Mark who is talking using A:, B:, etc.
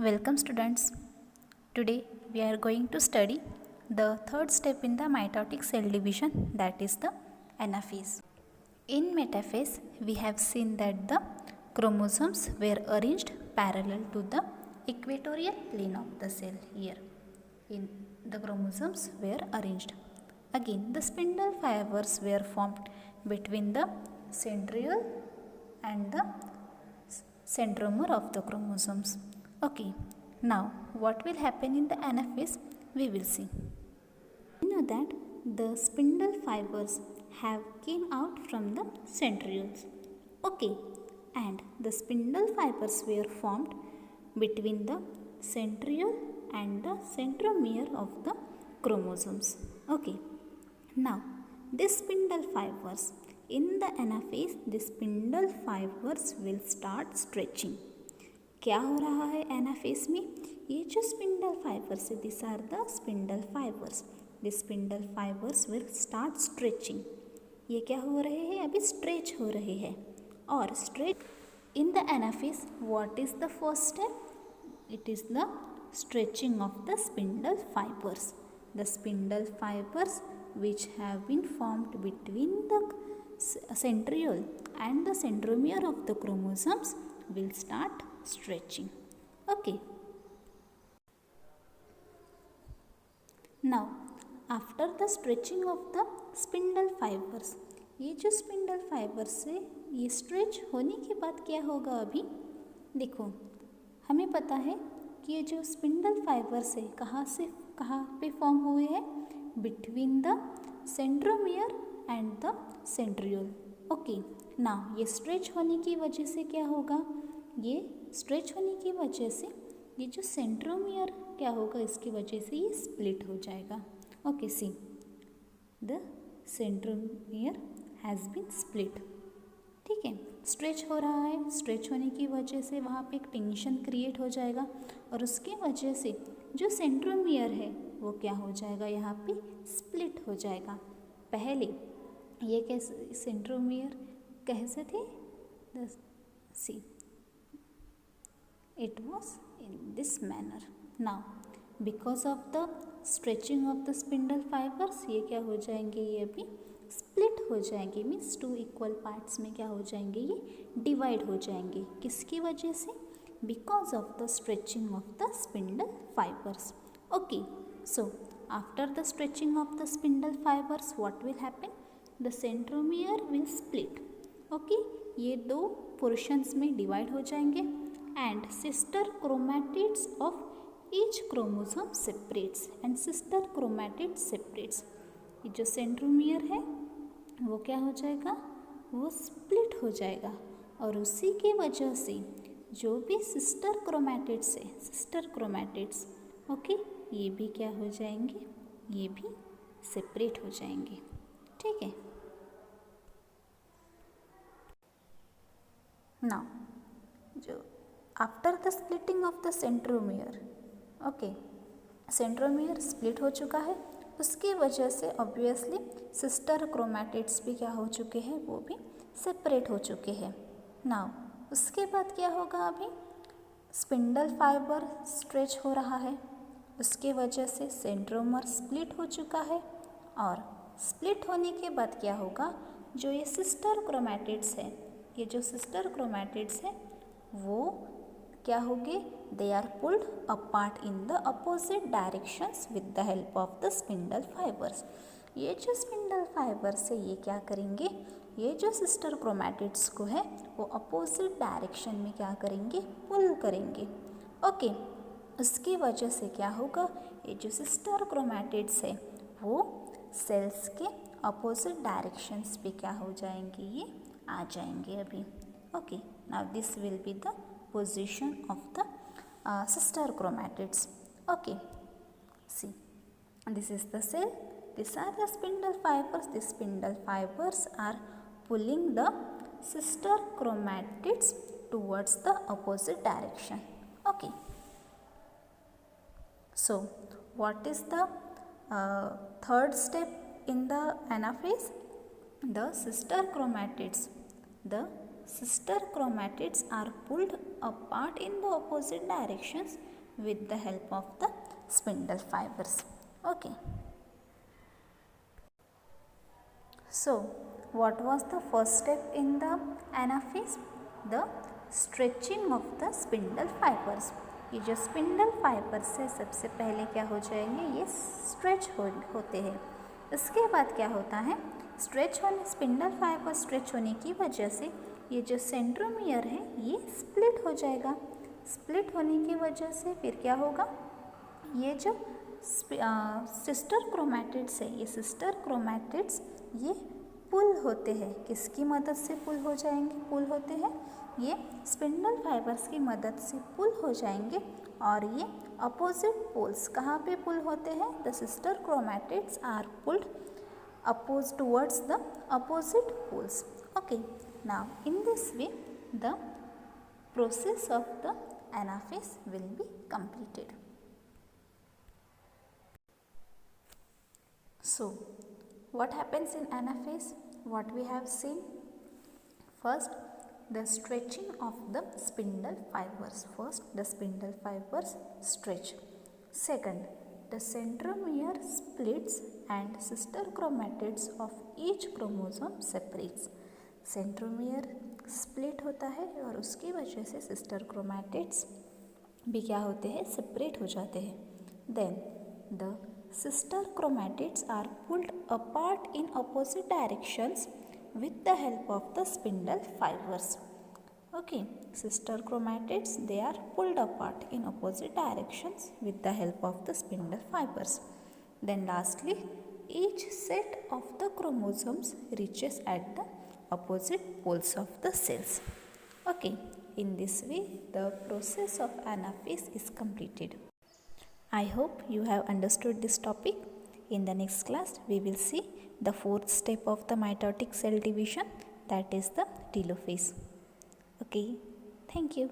A: Welcome students. Today we are going to study the third step in the mitotic cell division, that is the anaphase. In metaphase we have seen that the chromosomes were arranged parallel to the equatorial plane of the cell. Here in the chromosomes were arranged. Again the spindle fibers were formed between the centriole and the centromere of the chromosomes. Okay, now what will happen in the anaphase we will see. You know that the spindle fibers have came out from the centrioles. Okay, and the spindle fibers were formed between the centriole and the centromere of the chromosomes. Okay, now this spindle fibers in the anaphase, the spindle fibers will start stretching. क्या हो रहा है anaphase में? ये जो spindle fibres है, this are the spindle fibres. The spindle fibres will start stretching. ये क्या हो रहे हैं? अभी स्ट्रेच हो रहे हैं. और stretch in the anaphase what is the first step? It is the stretching of the spindle fibres. The spindle fibres which have been formed between the centriole and the centromere of the chromosomes will start stretching. Okay, now after the stretching of the spindle fibers, ये जो spindle fibres से ये stretch होने के बाद क्या होगा? अभी देखो, हमें पता है कि ये जो स्पिंडल फाइबर्स है कहाँ से कहाँ पे फॉर्म हुए हैं? Between the centromere and the centriole. Okay, now ये स्ट्रेच होने की वजह से क्या होगा? ये स्ट्रेच होने की वजह से ये जो सेंट्रोमियर क्या होगा? इसकी वजह से ये स्प्लिट हो जाएगा. Okay, see the centromere has been split. ठीक है, स्ट्रेच हो रहा है. स्ट्रेच होने की वजह से वहाँ पे एक टेंशन क्रिएट हो जाएगा और उसकी वजह से जो सेंट्रोमियर है वो क्या हो जाएगा? यहाँ पे स्प्लिट हो जाएगा. पहले ये कैसे सेंट्रोमियर कैसे थे? सी it was in this manner. Now because of the stretching of the spindle fibers ये क्या हो जाएंगे? ये अभी स्प्लिट हो जाएंगे. मीन्स टू इक्वल पार्ट्स में क्या हो जाएंगे? ये डिवाइड हो जाएंगे. किसकी वजह से? Because of the stretching of the spindle fibres. Okay, so after the stretching of the spindle fibers what will happen? The centromere will split. Okay, ये दो पोर्शंस में डिवाइड हो जाएंगे and sister chromatids of each chromosome separates and sister chromatid separates. ये जो centromere है वो क्या हो जाएगा? वो स्प्लिट हो जाएगा और उसी की वजह से जो भी सिस्टर क्रोमैटिड्स है, सिस्टर क्रोमैटिड्स, ओके, ये भी क्या हो जाएंगे? ये भी सेपरेट हो जाएंगे. ठीक है, नाउ जो after the splitting of the centromere, okay, centromere split हो चुका है. उसकी वजह से ऑब्वियसली सिस्टर क्रोमैटिड्स भी क्या हो चुके हैं? वो भी सेपरेट हो चुके हैं. नाउ उसके बाद क्या होगा? अभी स्पिंडल फाइबर स्ट्रेच हो रहा है, उसके वजह से सेंट्रोमर स्प्लिट हो चुका है और स्प्लिट होने के बाद क्या होगा? जो ये सिस्टर क्रोमैटिड्स है, ये जो सिस्टर क्रोमैटिड्स है वो क्या होंगे? They are pulled apart in the opposite directions with the help of the spindle fibres. ये जो स्पिंडल फाइबर्स है ये क्या करेंगे? ये जो सिस्टर क्रोमैटिड्स को है वो अपोजिट डायरेक्शन में क्या करेंगे? पुल करेंगे. ओके, उसकी वजह से क्या होगा? ये जो सिस्टर क्रोमैटिड्स है वो सेल्स के अपोजिट डायरेक्शंस पे क्या हो जाएंगे? ये आ जाएंगे अभी. Okay, now this will be the position of the sister chromatids. Okay, see, this is the cell, these are the spindle fibers. The spindle fibers are pulling the sister chromatids towards the opposite direction. Okay, so what is the third step in the anaphase? The sister chromatids are pulled apart in the opposite directions with the help of the spindle fibers. Okay. So, what was the first step in the anaphase? The stretching of the spindle fibers. ये जो spindle fibres है सबसे पहले क्या हो जाएंगे, ये stretch होते हैं. इसके बाद क्या होता है, स्ट्रेच होने स्पिंडल फाइबर स्ट्रेच होने की वजह से ये जो सेंट्रोमियर है ये स्प्लिट हो जाएगा. स्प्लिट होने की वजह से फिर क्या होगा, ये जो सिस्टर क्रोमैटिड्स है, ये सिस्टर क्रोमैटिड्स ये पुल होते हैं. किसकी मदद से पुल हो जाएंगे, पुल होते हैं ये स्पिंडल फाइबर्स की मदद से पुल हो जाएंगे. और ये अपोजिट पोल्स कहाँ पे पुल होते हैं, the sister chromatids are pulled oppose towards the opposite poles. Okay, now in this way the process of the anaphase will be completed. So, what happens in anaphase? What we have seen? First, the stretching of the spindle fibers. First, the spindle fibers stretch. Second, the centromere splits and sister chromatids of each chromosome separates. Centromere split होता है और उसकी वजह से sister chromatids भी क्या होते हैं, separate हो जाते हैं. Then, the sister chromatids are pulled apart in opposite directions with the help of the spindle fibers. Okay, sister chromatids, they are pulled apart in opposite directions with the help of the spindle fibers. Then lastly, each set of the chromosomes reaches at the opposite poles of the cells. Okay, in this way the process of anaphase is completed. I hope you have understood this topic. In the next class, we will see the fourth step of the mitotic cell division, that is the telophase. Okay, thank you.